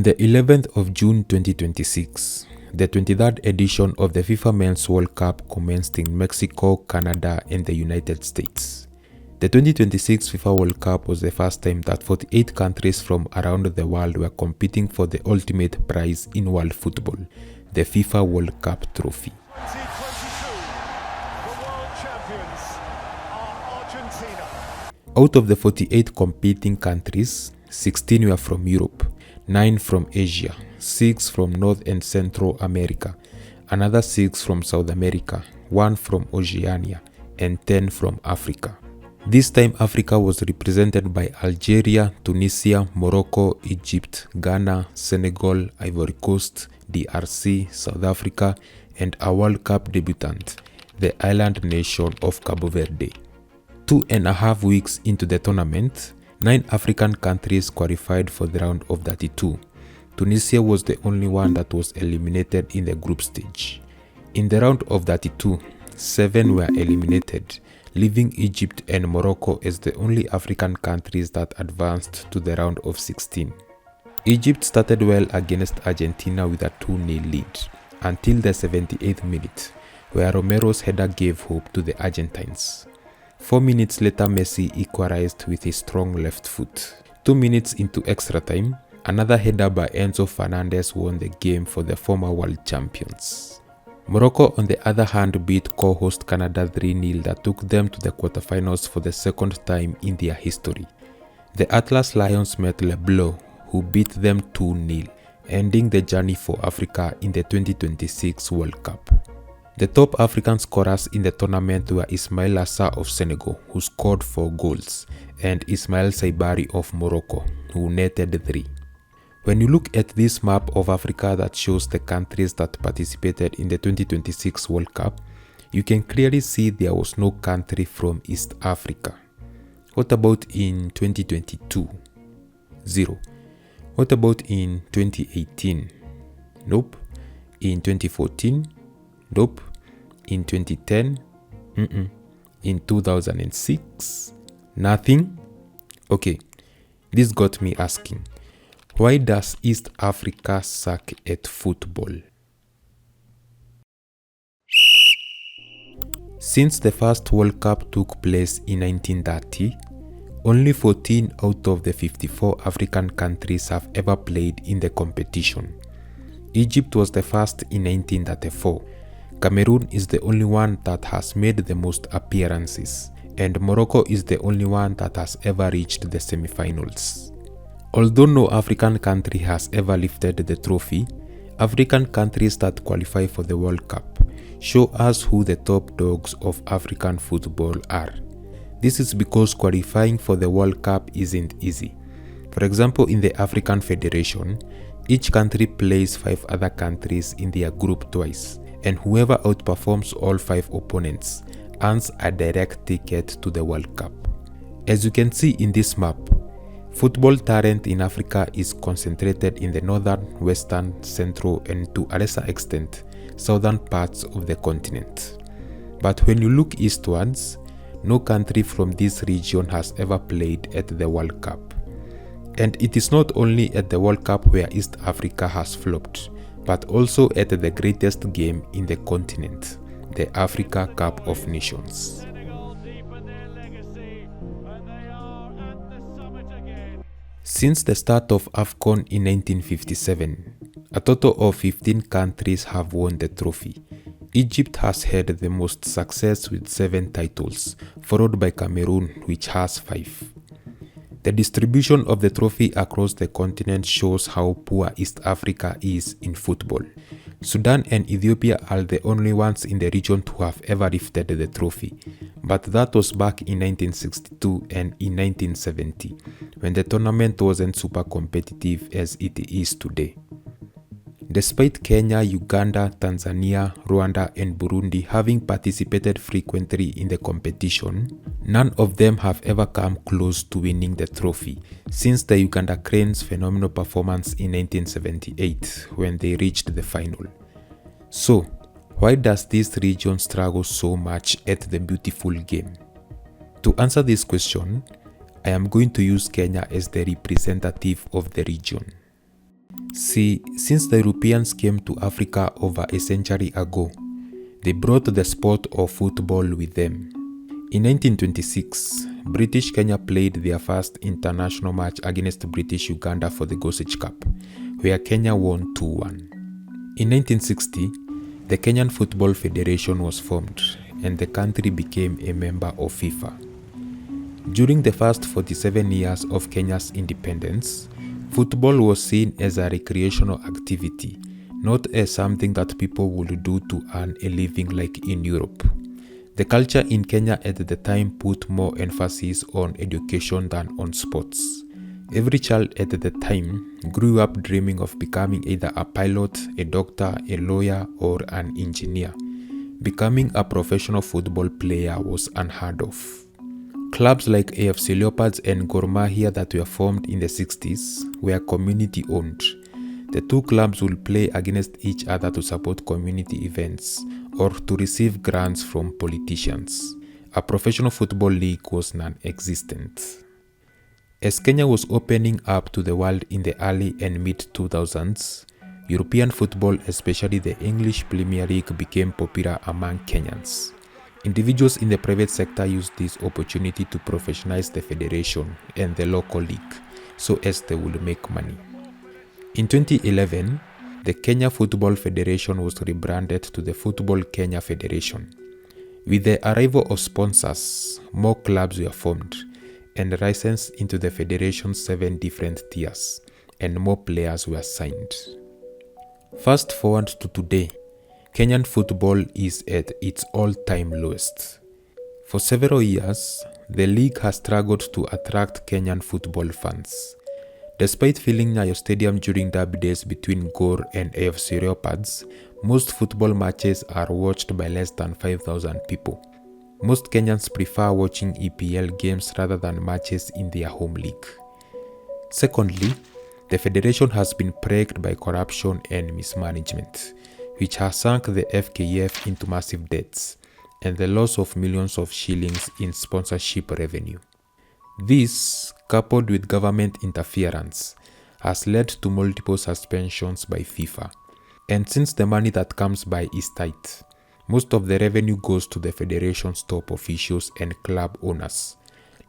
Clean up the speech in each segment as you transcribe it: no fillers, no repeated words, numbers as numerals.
On the 11th of June 2026, the 23rd edition of the FIFA Men's World Cup commenced in Mexico, Canada, and the United States. The 2026 FIFA World Cup was the first time that 48 countries from around the world were competing for the ultimate prize in world football, the FIFA World Cup trophy. 2022, the world champions are Argentina. Out of the 48 competing countries, 16 were from Europe, 9 from Asia, 6 from North and Central America, another 6 from South America, 1 from Oceania, and 10 from Africa. This time Africa was represented by Algeria, Tunisia, Morocco, Egypt, Ghana, Senegal, Ivory Coast, DRC, South Africa, and a World Cup debutant, the island nation of Cabo Verde. 2.5 weeks into the tournament, 9 African countries qualified for the round of 32. Tunisia was the only one that was eliminated in the group stage. In the round of 32, 7 were eliminated, leaving Egypt and Morocco as the only African countries that advanced to the round of 16. Egypt started well against Argentina with a 2-0 lead until the 78th minute, where Romero's header gave hope to the Argentines. 4 minutes later, Messi equalized with his strong left foot. 2 minutes into extra time, another header by Enzo Fernandez won the game for the former world champions. Morocco, on the other hand, beat co-host Canada 3-0 that took them to the quarterfinals for the second time in their history. The Atlas Lions met Le Bleu, who beat them 2-0, ending the journey for Africa in the 2026 World Cup. The top African scorers in the tournament were Ismail Assar of Senegal, who scored 4 goals, and Ismail Saibari of Morocco, who netted 3. When you look at this map of Africa that shows the countries that participated in the 2026 World Cup, you can clearly see there was no country from East Africa. What about in 2022? 0. What about in 2018? Nope. In 2014? Nope. In 2010? In 2006? Nothing? Okay, this got me asking, why does East Africa suck at football? Since the first World Cup took place in 1930, only 14 out of the 54 African countries have ever played in the competition. Egypt was the first in 1934. Cameroon is the only one that has made the most appearances, and Morocco is the only one that has ever reached the semi-finals. Although no African country has ever lifted the trophy, African countries that qualify for the World Cup show us who the top dogs of African football are. This is because qualifying for the World Cup isn't easy. For example, in the African Federation, each country plays 5 other countries in their group twice, and whoever outperforms all 5 opponents earns a direct ticket to the World Cup. As you can see in this map, football talent in Africa is concentrated in the northern, western, central, and to a lesser extent, southern parts of the continent. But when you look eastwards, no country from this region has ever played at the World Cup. And it is not only at the World Cup where East Africa has flopped, but also at the greatest game in the continent, the Africa Cup of Nations. Since the start of AFCON in 1957, a total of 15 countries have won the trophy. Egypt has had the most success with 7 titles, followed by Cameroon, which has 5. The distribution of the trophy across the continent shows how poor East Africa is in football. Sudan and Ethiopia are the only ones in the region to have ever lifted the trophy, but that was back in 1962 and in 1970, when the tournament wasn't super competitive as it is today. Despite Kenya, Uganda, Tanzania, Rwanda, and Burundi having participated frequently in the competition, none of them have ever come close to winning the trophy since the Uganda Cranes' phenomenal performance in 1978 when they reached the final. So, why does this region struggle so much at the beautiful game? To answer this question, I am going to use Kenya as the representative of the region. See, since the Europeans came to Africa over a century ago, they brought the sport of football with them. In 1926, British Kenya played their first international match against British Uganda for the Gossage Cup, where Kenya won 2-1. In 1960, the Kenyan Football Federation was formed, and the country became a member of FIFA. During the first 47 years of Kenya's independence, football was seen as a recreational activity, not as something that people would do to earn a living like in Europe. The culture in Kenya at the time put more emphasis on education than on sports. Every child at the time grew up dreaming of becoming either a pilot, a doctor, a lawyer, or an engineer. Becoming a professional football player was unheard of. Clubs like AFC Leopards and Gor Mahia that were formed in the 60s were community-owned. The two clubs would play against each other to support community events or to receive grants from politicians. A professional football league was non-existent. As Kenya was opening up to the world in the early and mid-2000s, European football, especially the English Premier League, became popular among Kenyans. Individuals in the private sector used this opportunity to professionalize the federation and the local league, so as they would make money. In 2011, the Kenya Football Federation was rebranded to the Football Kenya Federation. With the arrival of sponsors, more clubs were formed and licensed into the federation's 7 different tiers, and more players were signed. Fast forward to today, Kenyan football is at its all-time lowest. For several years, the league has struggled to attract Kenyan football fans. Despite filling Nyayo Stadium during derby days between Gor and AFC Leopards, most football matches are watched by less than 5,000 people. Most Kenyans prefer watching EPL games rather than matches in their home league. Secondly, the federation has been plagued by corruption and mismanagement, which has sunk the FKF into massive debts and the loss of millions of shillings in sponsorship revenue. This, coupled with government interference, has led to multiple suspensions by FIFA. And since the money that comes by is tight, most of the revenue goes to the federation's top officials and club owners,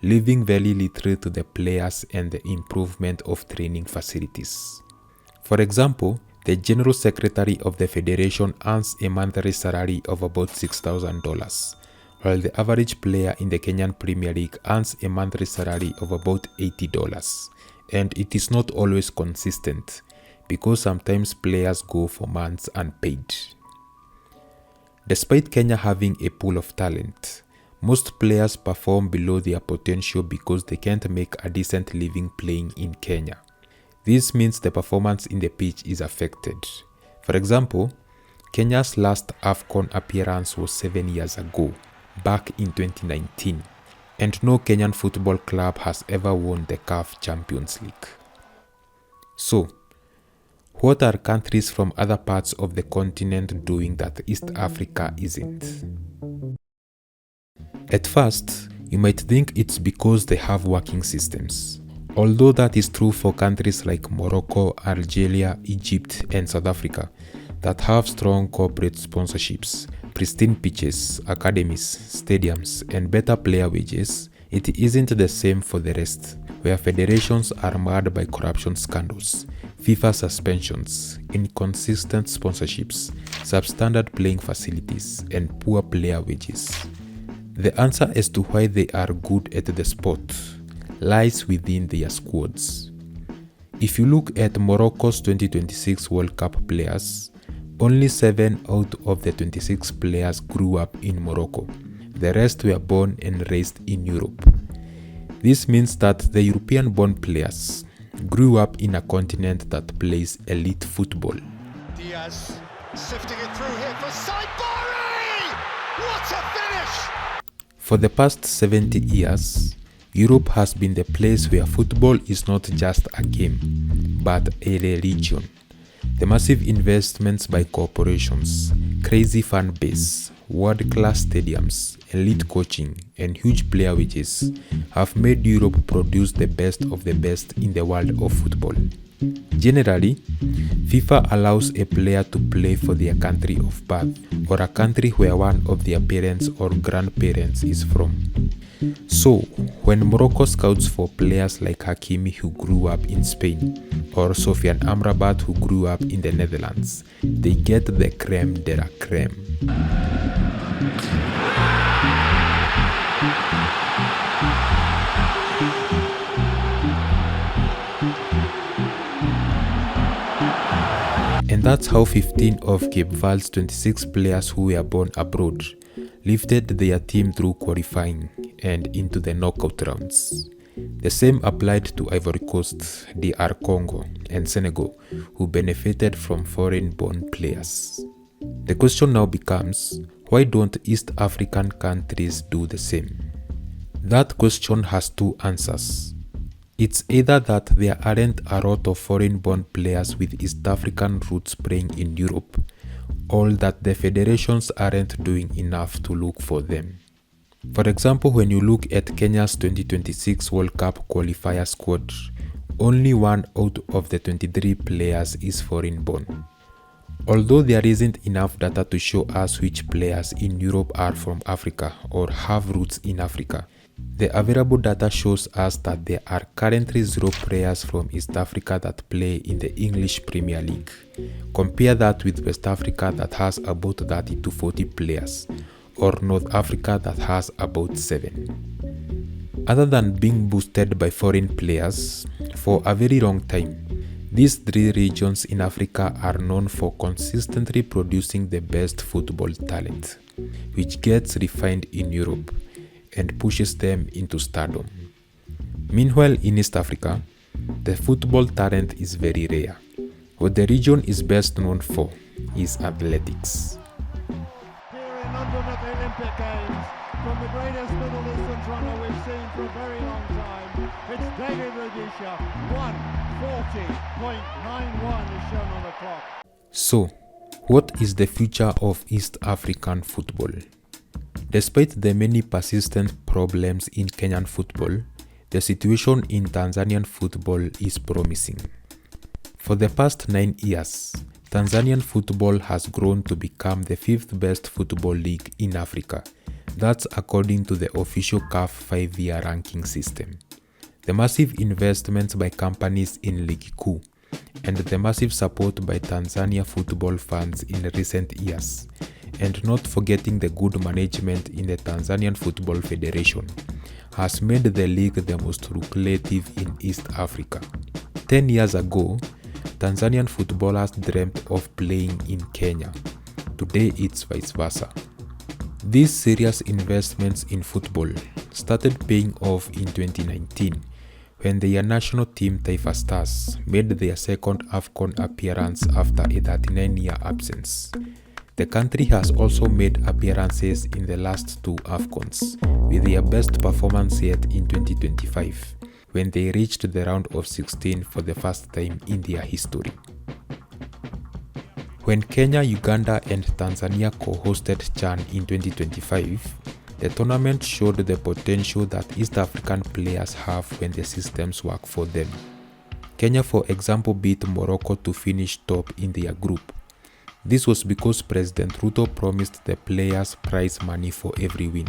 leaving very little to the players and the improvement of training facilities. For example, the General Secretary of the Federation earns a monthly salary of about $6,000, while the average player in the Kenyan Premier League earns a monthly salary of about $80. And it is not always consistent, because sometimes players go for months unpaid. Despite Kenya having a pool of talent, most players perform below their potential because they can't make a decent living playing in Kenya. This means the performance in the pitch is affected. For example, Kenya's last AFCON appearance was 7 years ago, back in 2019, and no Kenyan football club has ever won the CAF Champions League. So, what are countries from other parts of the continent doing that East Africa isn't? At first, you might think it's because they have working systems. Although that is true for countries like Morocco, Algeria, Egypt, and South Africa that have strong corporate sponsorships, pristine pitches, academies, stadiums, and better player wages, it isn't the same for the rest, where federations are marred by corruption scandals, FIFA suspensions, inconsistent sponsorships, substandard playing facilities, and poor player wages. The answer as to why they are good at the sport lies within their squads. If you look at Morocco's 2026 World Cup players, only 7 out of the 26 players grew up in Morocco. The rest were born and raised in Europe. This means that the European-born players grew up in a continent that plays elite football. Diaz sifting it through here for Saibari! What a finish! For the past 70 years, Europe has been the place where football is not just a game, but a religion. The massive investments by corporations, crazy fan base, world-class stadiums, elite coaching, and huge player wages have made Europe produce the best of the best in the world of football. Generally, FIFA allows a player to play for their country of birth or a country where one of their parents or grandparents is from. So, when Morocco scouts for players like Hakimi who grew up in Spain or Sofian Amrabat who grew up in the Netherlands, they get the creme de la creme. And that's how 15 of Cape Verde's 26 players who were born abroad lifted their team through qualifying and into the knockout rounds. The same applied to Ivory Coast, DR Congo, and Senegal, who benefited from foreign-born players. The question now becomes, why don't East African countries do the same? That question has two answers. It's either that there aren't a lot of foreign-born players with East African roots playing in Europe, or that the federations aren't doing enough to look for them. For example, when you look at Kenya's 2026 World Cup qualifier squad, only one out of the 23 players is foreign-born. Although there isn't enough data to show us which players in Europe are from Africa or have roots in Africa, the available data shows us that there are currently 0 players from East Africa that play in the English Premier League. Compare that with West Africa that has about 30 to 40 players, or North Africa that has about 7. Other than being boosted by foreign players, for a very long time, these 3 regions in Africa are known for consistently producing the best football talent, which gets refined in Europe and pushes them into stardom. Meanwhile, in East Africa, the football talent is very rare. What the region is best known for is athletics. Here in London at the Olympic Games, from the greatest middle distance runner we've seen for a very long time, it's David Rudisha. 1:40.91 is shown on the clock. So, what is the future of East African football? Despite the many persistent problems in Kenyan football, the situation in Tanzanian football is promising. For the past 9 years, Tanzanian football has grown to become the 5th best football league in Africa. That's according to the official CAF 5-year ranking system. The massive investments by companies in Ligi Kuu and the massive support by Tanzania football fans in recent years, and not forgetting the good management in the Tanzanian Football Federation, has made the league the most lucrative in East Africa. 10 years ago, Tanzanian footballers dreamt of playing in Kenya. Today it's vice versa. These serious investments in football started paying off in 2019 when their national team Taifa Stars made their second AFCON appearance after a 39-year absence. The country has also made appearances in the last 2 AFCONs, with their best performance yet in 2025, when they reached the round of 16 for the first time in their history. When Kenya, Uganda and Tanzania co-hosted CHAN in 2025, the tournament showed the potential that East African players have when the systems work for them. Kenya, for example, beat Morocco to finish top in their group. This was because President Ruto promised the players prize money for every win.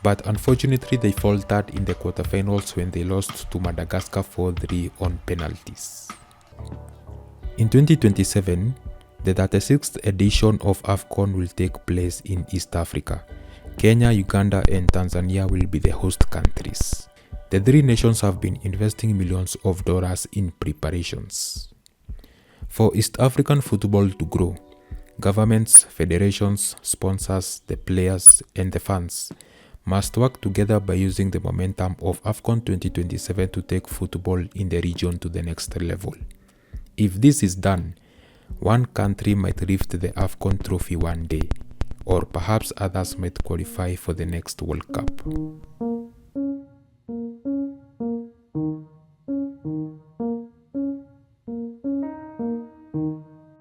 But unfortunately, they faltered in the quarterfinals when they lost to Madagascar 4-3 on penalties. In 2027, the 36th edition of AFCON will take place in East Africa. Kenya, Uganda and Tanzania will be the host countries. The 3 nations have been investing millions of dollars in preparations. For East African football to grow, governments, federations, sponsors, the players and the fans must work together by using the momentum of AFCON 2027 to take football in the region to the next level. If this is done, one country might lift the AFCON trophy one day, or perhaps others might qualify for the next World Cup.